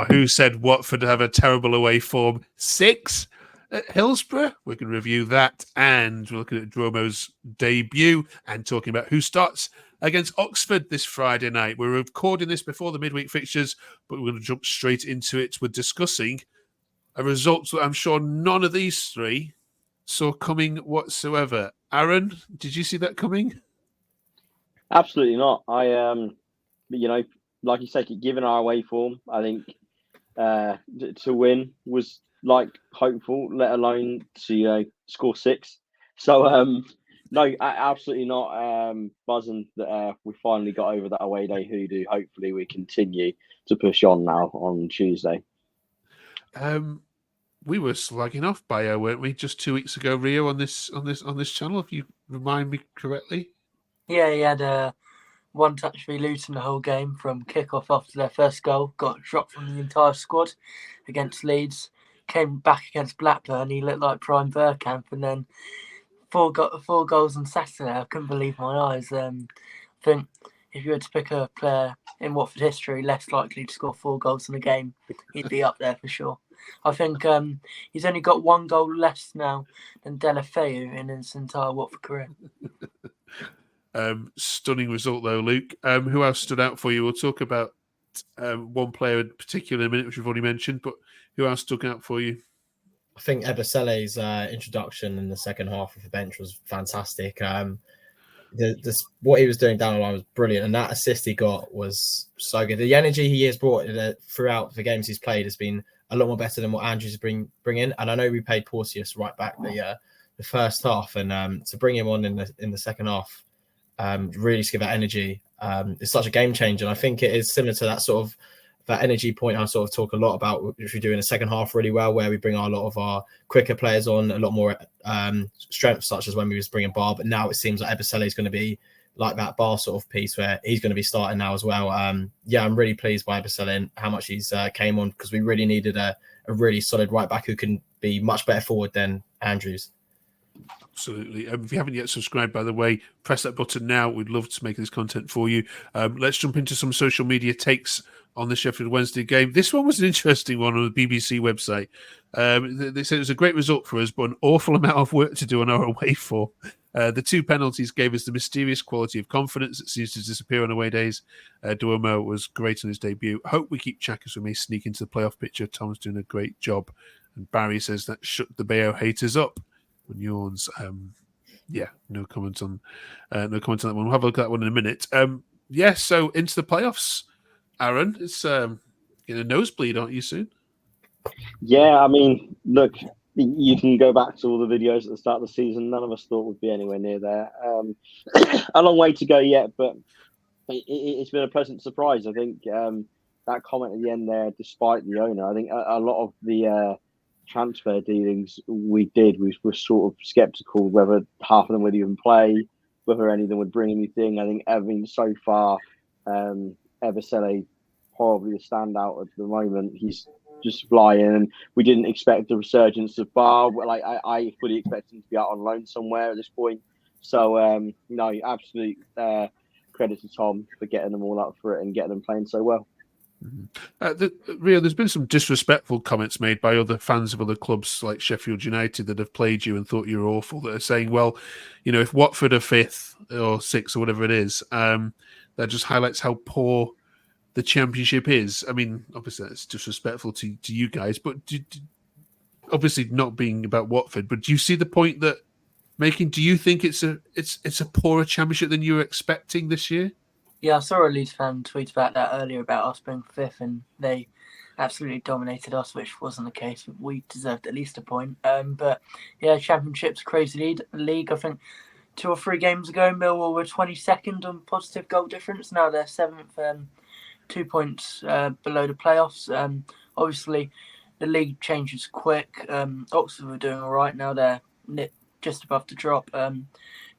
Who said Watford have a terrible away form? 6 at Hillsborough. We can review that, and we're looking at Dromo's debut and talking about who starts against Oxford this Friday night. We're recording this before the midweek fixtures, but we're going to jump straight into it. We're discussing a result that I'm sure none of these three saw coming whatsoever. Aaron, did you see that coming? Absolutely not. Like you said, given our away form, I think to win was hopeful, let alone to score 6. So no, absolutely not. Buzzing that we finally got over that away day hoodoo. Hopefully, we continue to push on now on Tuesday. We were slagging off Bayo, weren't we, just 2 weeks ago, Rio, on this channel, if you remind me correctly? Yeah, he had a one-touch v Luton the whole game from kick-off after their first goal, got dropped from the entire squad against Leeds, came back against Blackburn, he looked like prime Bergkamp, and then four goals on Saturday. I couldn't believe my eyes. I think if you were to pick a player in Watford history less likely to score 4 goals in a game, he'd be up there for sure. I think he's only got 1 goal less now than Deulofeu in his entire Watford career. Stunning result, though, Luke. Who else stood out for you? We'll talk about one player in particular in a minute, which we've already mentioned, but who else stuck out for you? I think Ebosele's introduction in the second half of the bench was fantastic. What he was doing down the line was brilliant, and that assist he got was so good. The energy he has brought throughout the games he's played has been a lot more better than what Andrews bring in. And I know we played Porteous right back the first half, and to bring him on in the second half, really to give that energy, it's such a game changer. And I think it is similar to that energy point I sort of talk a lot about, which we do in the second half really well, where we bring a lot of our quicker players on, a lot more strength, such as when we was bringing Bar. But now it seems like Ebosele is going to be like that Bar sort of piece where he's going to be starting now as well. I'm really pleased by Ebosele and how much he's came on, because we really needed a really solid right back who can be much better forward than Andrews. Absolutely. If you haven't yet subscribed, by the way, press that button now. We'd love to make this content for you. Let's jump into some social media takes on the Sheffield Wednesday game. This one was an interesting one on the BBC website. They said it was a great result for us, but an awful amount of work to do on our away form. The 2 penalties gave us the mysterious quality of confidence that seems to disappear on away days. Duomo was great on his debut. Hope we keep track as we may sneak into the playoff picture. Tom's doing a great job. And Barry says that shook the Bayo haters up. When yawns, no comment on that one. We'll have a look at that one in a minute. So into the playoffs, Aaron. It's getting a nosebleed, aren't you, soon? Yeah, I mean, look, you can go back to all the videos at the start of the season. None of us thought we'd be anywhere near there. A long way to go yet, but it's been a pleasant surprise. I think that comment at the end there, despite the owner, I think a lot of the transfer dealings we did, we were sort of sceptical whether half of them would even play, whether any of them would bring anything. I think so far, Ebosele probably the standout at the moment. He's just flying, and we didn't expect the resurgence of Bar. I fully expect him to be out on loan somewhere at this point. So no, absolute credit to Tom for getting them all up for it and getting them playing so well. Rio, there's been some disrespectful comments made by other fans of other clubs like Sheffield United that have played you and thought you were awful, that are saying, well, if Watford are 5th or 6th or whatever it is, that just highlights how poor the Championship is. I mean, obviously that's disrespectful to you guys, but obviously not being about Watford, but do you see the point that making? Do you think it's a poorer Championship than you were expecting this year? Yeah, I saw a Leeds fan tweet about that earlier, about us being 5th, and they absolutely dominated us, which wasn't the case. We deserved at least a point. But yeah, Championship's a crazy league. I think 2 or 3 games ago, Millwall were 22nd on positive goal difference. Now they're 7th, 2 points below the playoffs. Obviously, the league changes quick. Oxford were doing all right. Now they're just above the drop.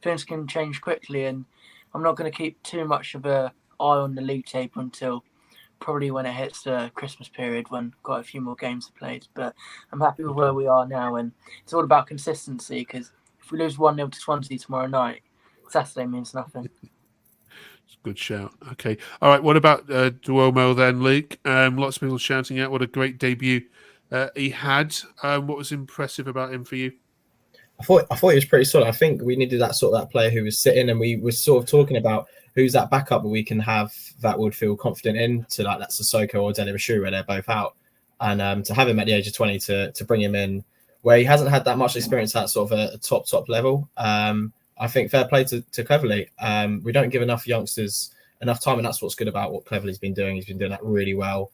Things can change quickly, and I'm not going to keep too much of an eye on the league table until probably when it hits the Christmas period, when quite a few more games are played. But I'm happy with where we are now, and it's all about consistency, because if we lose 1-0 to Swansea tomorrow night, Saturday means nothing. Good shout. Okay. All right. What about Duomo then, Luke? Lots of people shouting out what a great debut he had. What was impressive about him for you? I thought he was pretty solid. I think we needed that player who was sitting, and we were sort of talking about who's that backup that we can have that would feel confident in. To like that's Sissoko or Dele Bashiru, where they're both out, and to have him at the age of 20 to bring him in, where he hasn't had that much experience at sort of a top level. I think fair play to Cleverley. We don't give enough youngsters enough time, and that's what's good about what Cleverley's been doing. He's been doing that really well.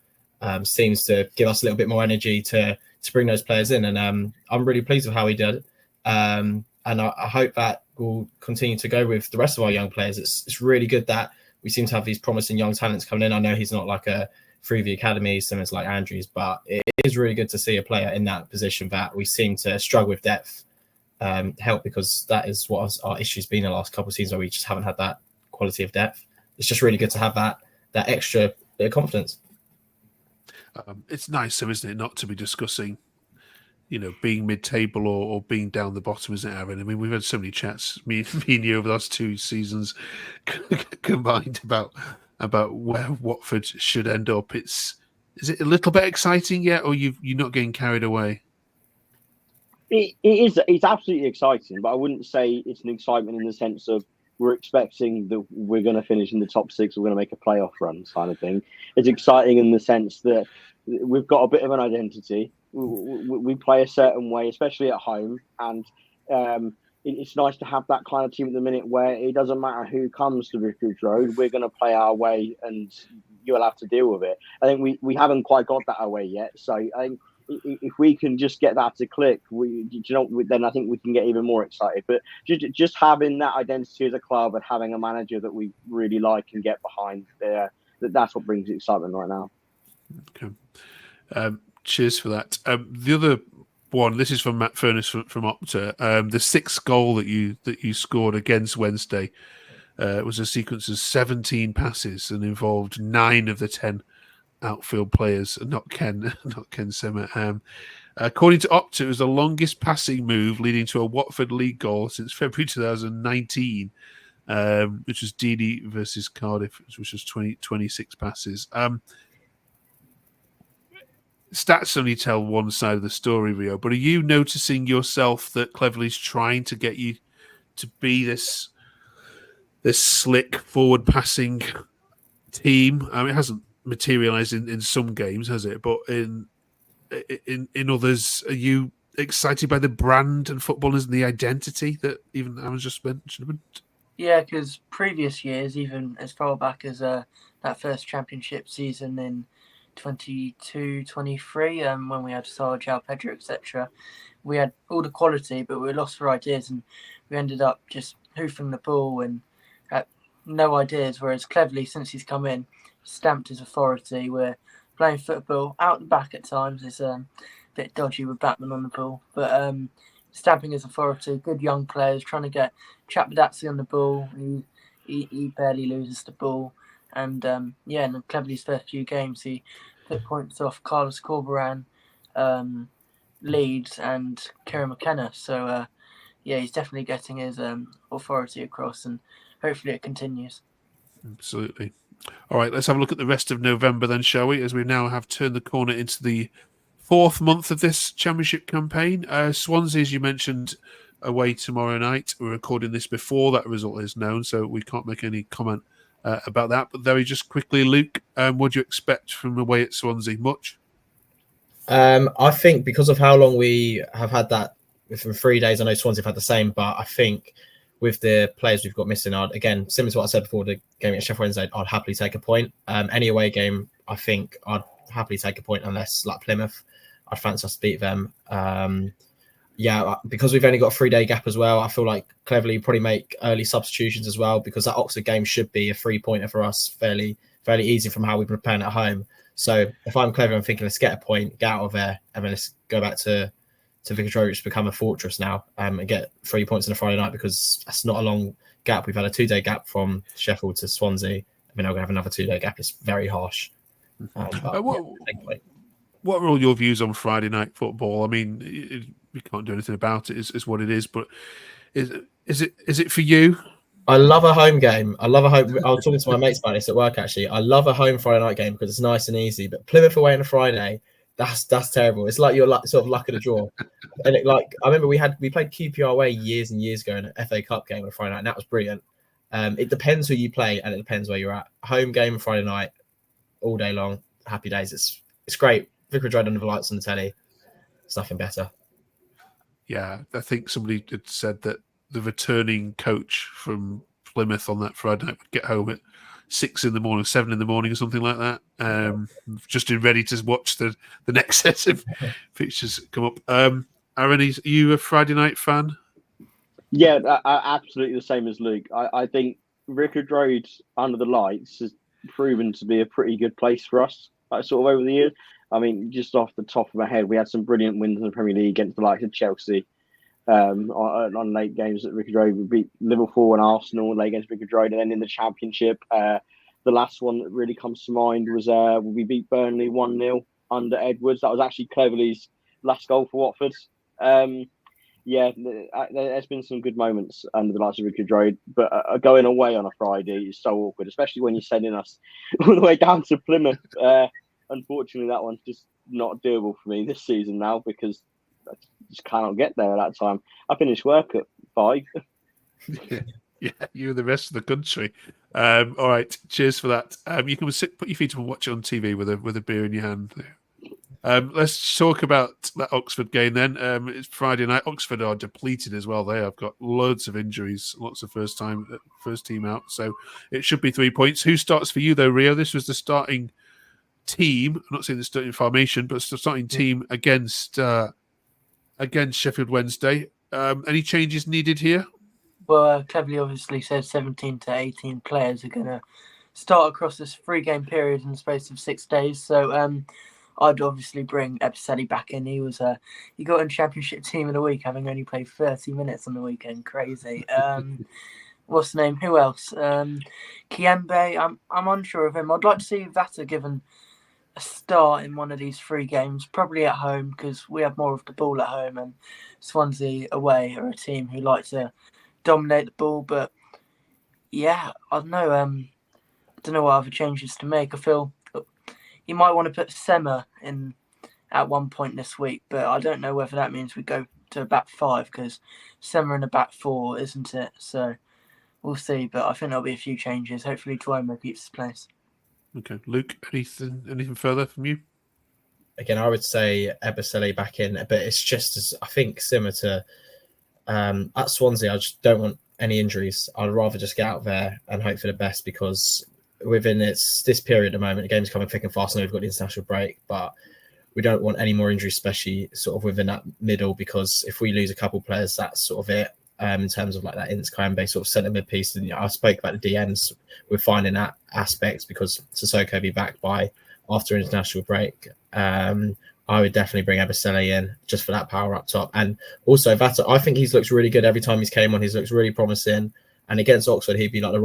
Seems to give us a little bit more energy to bring those players in, and I'm really pleased with how he did. And I hope that will continue to go with the rest of our young players. It's really good that we seem to have these promising young talents coming in. I know he's not like a Freeview Academy, similar to like Andrews, but it is really good to see a player in that position that we seem to struggle with depth help, because that is what our issue's been the last couple of seasons, where we just haven't had that quality of depth. It's just really good to have that extra bit of confidence. It's nice, though, isn't it, not to be discussing, being mid-table or being down the bottom, isn't it, Aaron? I mean, we've had so many chats, me and you, over the last 2 seasons combined about where Watford should end up. Is it a little bit exciting yet, or you're not getting carried away? It is. It's absolutely exciting, but I wouldn't say it's an excitement in the sense of we're expecting that we're going to finish in the top 6, we're going to make a playoff run kind of thing. It's exciting in the sense that we've got a bit of an identity. We play a certain way, especially at home, and it's nice to have that kind of team at the minute where it doesn't matter who comes to Vicarage Road, we're going to play our way and you'll have to deal with it. I think we haven't quite got that our way yet, so I think if we can just get that to click, then I think we can get even more excited. But just having that identity as a club and having a manager that we really like and get behind, that's what brings excitement right now. Okay. Cheers for that. The other one, this is from Matt Furness from Opta. The 6th goal that you scored against Wednesday was a sequence of 17 passes and involved 9 of the 10 outfield players, not Ken Semmer. According to Opta, it was the longest passing move leading to a Watford League goal since February 2019, which was Deeney versus Cardiff, which was 26 passes. Stats only tell one side of the story, Rio, but are you noticing yourself that Cleverley's trying to get you to be this slick forward passing team? I mean, it hasn't materialized in some games, has it? But in others, are you excited by the brand and footballers and the identity that even I was just mentioning? Yeah, because previous years, even as far back as that first championship season in 22-23, when we had Sarge, Al Pedro, etc., we had all the quality, but we were lost for ideas, and we ended up just hoofing the ball and had no ideas. Whereas Cleverley, since he's come in, stamped his authority. We're playing football out the back at times. It's a bit dodgy with Bachmann on the ball, but stamping his authority. Good young players trying to get Chapmadazzi on the ball. He barely loses the ball, and in Cleverley's first few games, he took points off Carlos Corberan, Leeds, and Kieran McKenna. So he's definitely getting his authority across, and hopefully it continues. Absolutely. All right, let's have a look at the rest of November then, shall we? As we now have turned the corner into the 4th month of this championship campaign. Swansea, as you mentioned, away tomorrow night. We're recording this before that result is known, so we can't make any comment about that. But very just quickly, Luke, what do you expect from away at Swansea? Much? I think because of how long we have had that from 3 days, I know Swansea have had the same, but I think with the players we've got missing, again, similar to what I said before the game at Sheffield Wednesday, I'd happily take a point. Any away game, I think I'd happily take a point, unless like Plymouth, I'd fancy us to beat them. Because we've only got a 3-day gap as well, I feel like Cleverley probably make early substitutions as well, because that Oxford game should be a 3-pointer for us, fairly easy from how we've been playing at home. So if I'm Cleverley, I'm thinking let's get a point, get out of there, and then let's go back to Vicarage Road, which has become a fortress now, and get 3 points on a Friday night, because that's not a long gap. We've had a 2-day gap from Sheffield to Swansea. I mean, I'm going to have another 2-day gap. It's very harsh. What are all your views on Friday night football? I mean, we can't do anything about it. It's what it is. But is it for you? I love a home game. I love a home. I was talking to my mates about this at work actually. I love a home Friday night game because it's nice and easy. But Plymouth away on a Friday, that's terrible. It's like you're sort of luck of the draw. And I remember we played QPR away years and years ago in an FA Cup game on a Friday night, and that was brilliant. It depends who you play, and it depends where you're at. Home game Friday night, all day long, happy days. It's great. Vicarage Road under the lights on the telly. It's nothing better. Yeah, I think somebody had said that the returning coach from Plymouth on that Friday night would get home at 6 in the morning, 7 in the morning, or something like that. Just ready to watch the next set of fixtures come up. Aaron, are you a Friday night fan? Yeah, absolutely the same as Luke. I think Vicarage Road under the lights has proven to be a pretty good place for us, sort of over the years. I mean, just off the top of my head, we had some brilliant wins in the Premier League against the likes of Chelsea on late games at Vicarage Road. We beat Liverpool and Arsenal late against Vicarage Road, and then in the Championship, the last one that really comes to mind was we beat Burnley 1-0 under Edwards. That was actually Cleverley's last goal for Watford. Yeah, there's been some good moments under the lights of Vicarage Road, but going away on a Friday is so awkward, especially when you're sending us all the way down to Plymouth. Unfortunately, that one's just not doable for me this season now because I just cannot get there at that time. I finish work at 5. Yeah, you and the rest of the country. All right, cheers for that. You can put your feet up and watch it on TV with a beer in your hand. Let's talk about that Oxford game then. It's Friday night. Oxford are depleted as well. They have got loads of injuries, lots of first team out. So it should be 3 points. Who starts for you though, Rio? This was the starting team. I'm not saying the starting formation, but it's the starting team against Sheffield Wednesday. Any changes needed here? Well, Cleverley obviously said 17 to 18 players are going to start across this 3-game period in the space of 6 days. So I'd obviously bring Ebicelli back in. He got in Championship Team of the Week, having only played 30 minutes on the weekend. Crazy. What's the name? Who else? Kiembe. I'm unsure of him. I'd like to see Vata given a start in one of these 3 games, probably at home because we have more of the ball at home, and Swansea away are a team who like to dominate the ball. But yeah, I don't know. Don't know what other changes to make. I feel you might want to put Sema in at one point this week, but I don't know whether that means we go to a back 5 because Sema in a back 4, isn't it? So we'll see. But I think there'll be a few changes. Hopefully, Duomo keeps his place. Okay, Luke, anything further from you? Again, I would say Ebicelli back in, but it's just as I think similar to at Swansea. I just don't want any injuries. I'd rather just get out there and hope for the best because within this period at the moment, the game's coming thick and fast. I know we've got the international break, but we don't want any more injuries, especially sort of within that middle, because if we lose a couple of players, that's sort of it. In terms of like that Ince-Kiembe sort of centre mid piece, and I spoke about the DNs. We're finding that aspect because Sissoko will be back by after international break. I would definitely bring Ebicelli in just for that power up top, and also Vata. I think he's looked really good every time he's came on. He's looked really promising, and against Oxford, it'd be the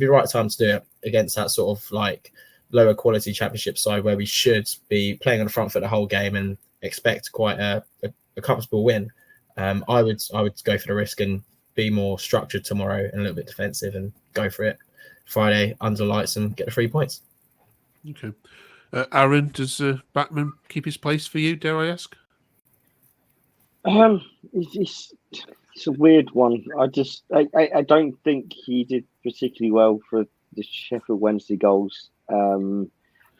right time to do it against that sort of like lower quality Championship side where we should be playing on the front foot the whole game and expect quite a comfortable win. I would go for the risk and be more structured tomorrow and a little bit defensive and go for it Friday under lights and get the 3 points. Okay. Aaron, does Bachmann keep his place for you, dare I ask? It's a weird one. I don't think he did particularly well for the Sheffield Wednesday goals. But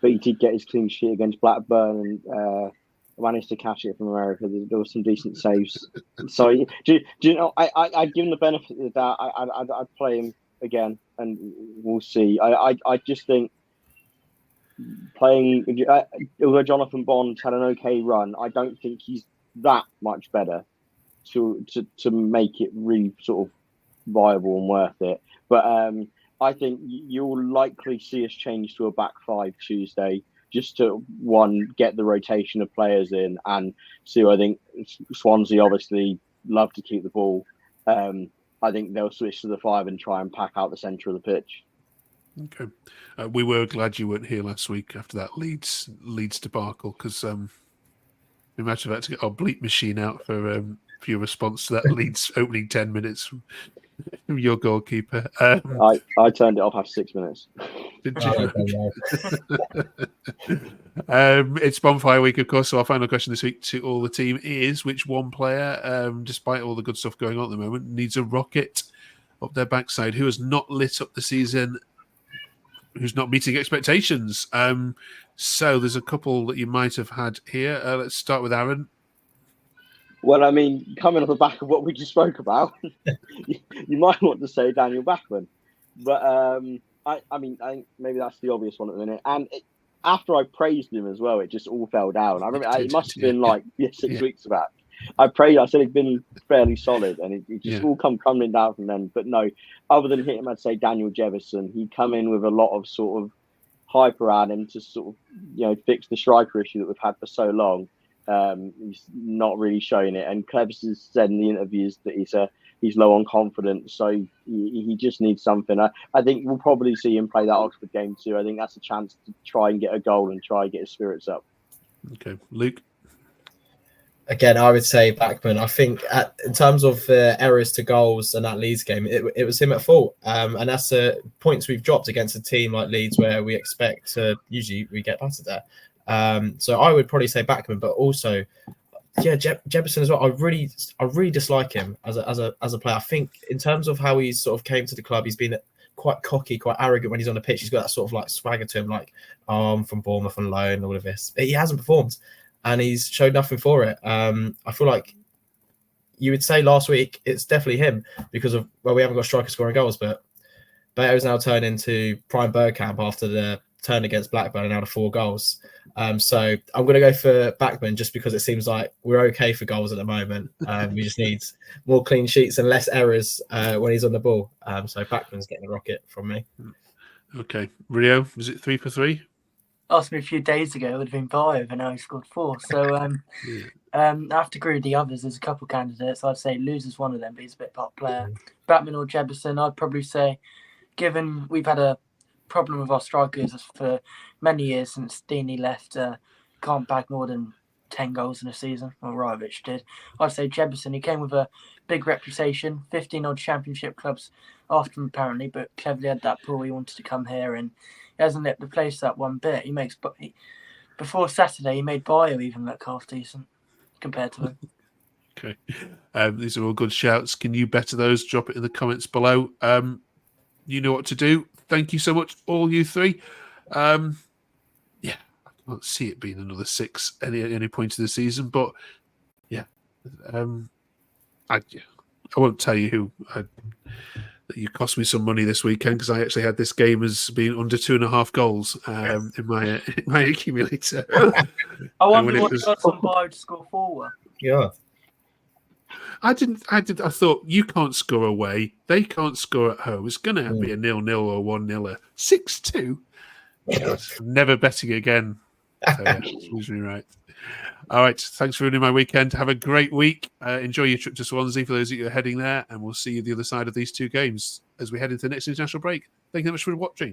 he did get his clean sheet against Blackburn and managed to catch it from America. There were some decent saves. So do you know? I'd give him the benefit of the doubt. I'd play him again, and we'll see. I just think playing, although Jonathan Bond had an okay run, I don't think he's that much better to make it really sort of viable and worth it. But I think you'll likely see us change to a back 5 Tuesday, just to get the rotation of players in, and two, I think Swansea obviously love to keep the ball. I think they'll switch to the 5 and try and pack out the centre of the pitch. Okay, we were glad you weren't here last week after that Leeds debacle, because we might have had to get our bleep machine out for your response to that Leeds opening 10 minutes from Your goalkeeper. I turned it off after 6 minutes. Did Oh, you? It's bonfire week, of course. So our final question this week to all the team is: which one player, despite all the good stuff going on at the moment, needs a rocket up their backside? Who has not lit up the season? Who's not meeting expectations? So there's a couple that you might have had here. Let's start with Aaron. Well, I mean, coming off the back of what we just spoke about, you might want to say Daniel Bachmann. But I think maybe that's the obvious one at the minute. And after I praised him as well, it just all fell down. I remember it must have been 6 weeks back. I said he'd been fairly solid, and it just all come crumbling down from then. But no, other than him, I'd say Daniel Jefferson. He'd come in with a lot of sort of hype around him to sort of fix the striker issue that we've had for so long. He's not really showing it, and Cleverley said in the interviews that he's low on confidence, so he just needs something. I think we'll probably see him play that Oxford game too. I think that's a chance to try and get a goal and try and get his spirits up. Okay, Luke. Again, I would say Bachmann. I think in terms of errors to goals and that Leeds game, it was him at fault. And that's the points we've dropped against a team like Leeds where we expect to usually we get battered there. So I would probably say Bachmann, but also, Jefferson as well. I really dislike him as a player. I think in terms of how he's sort of came to the club, he's been quite cocky, quite arrogant when he's on the pitch. He's got that sort of like swagger to him, like I'm from Bournemouth on loan, all of this. But he hasn't performed, and he's showed nothing for it. I feel like you would say last week it's definitely him because of we haven't got strikers scoring goals, but Bayo's now turned into prime Bergkamp after the turn against Blackburn and out of 4 goals. So I'm going to go for Bachmann just because it seems like we're okay for goals at the moment. We just need more clean sheets and less errors when he's on the ball. So Bachmann's getting a rocket from me. Okay. Rio, was it 3 for 3? Asked me a few days ago, it would have been Bayo, and now he scored 4. So I have to agree with the others. There's a couple of candidates. I'd say Losers one of them, but he's a bit pop player. Bachmann or Jefferson, I'd probably say, given we've had a problem with our strikers for many years since Deeney left, can't bag more than 10 goals in a season, or Rajovich did. I'd say Jefferson. He came with a big reputation, 15 odd championship clubs after him apparently, but Cleverley had that pull. He wanted to come here, and he hasn't lit the place up one bit. Before Saturday, he made Bayo even look half decent compared to him. Okay. These are all good shouts. Can you better those? Drop it in the comments below. You know what to do. Thank you so much, all you three. I can't see it being another 6 at any point of the season, but I won't tell you who. You cost me some money this weekend because I actually had this game as being under 2.5 goals in my accumulator. I wonder what you got some Bayo to score 4. Yeah. I thought you can't score away. They can't score at home. It's going to be a 0-0 or 1-0. 6-2. Never betting again. So, usually right. All right. Thanks for ruining my weekend. Have a great week. Enjoy your trip to Swansea for those of you who are heading there. And we'll see you the other side of these 2 games as we head into the next international break. Thank you very much for watching.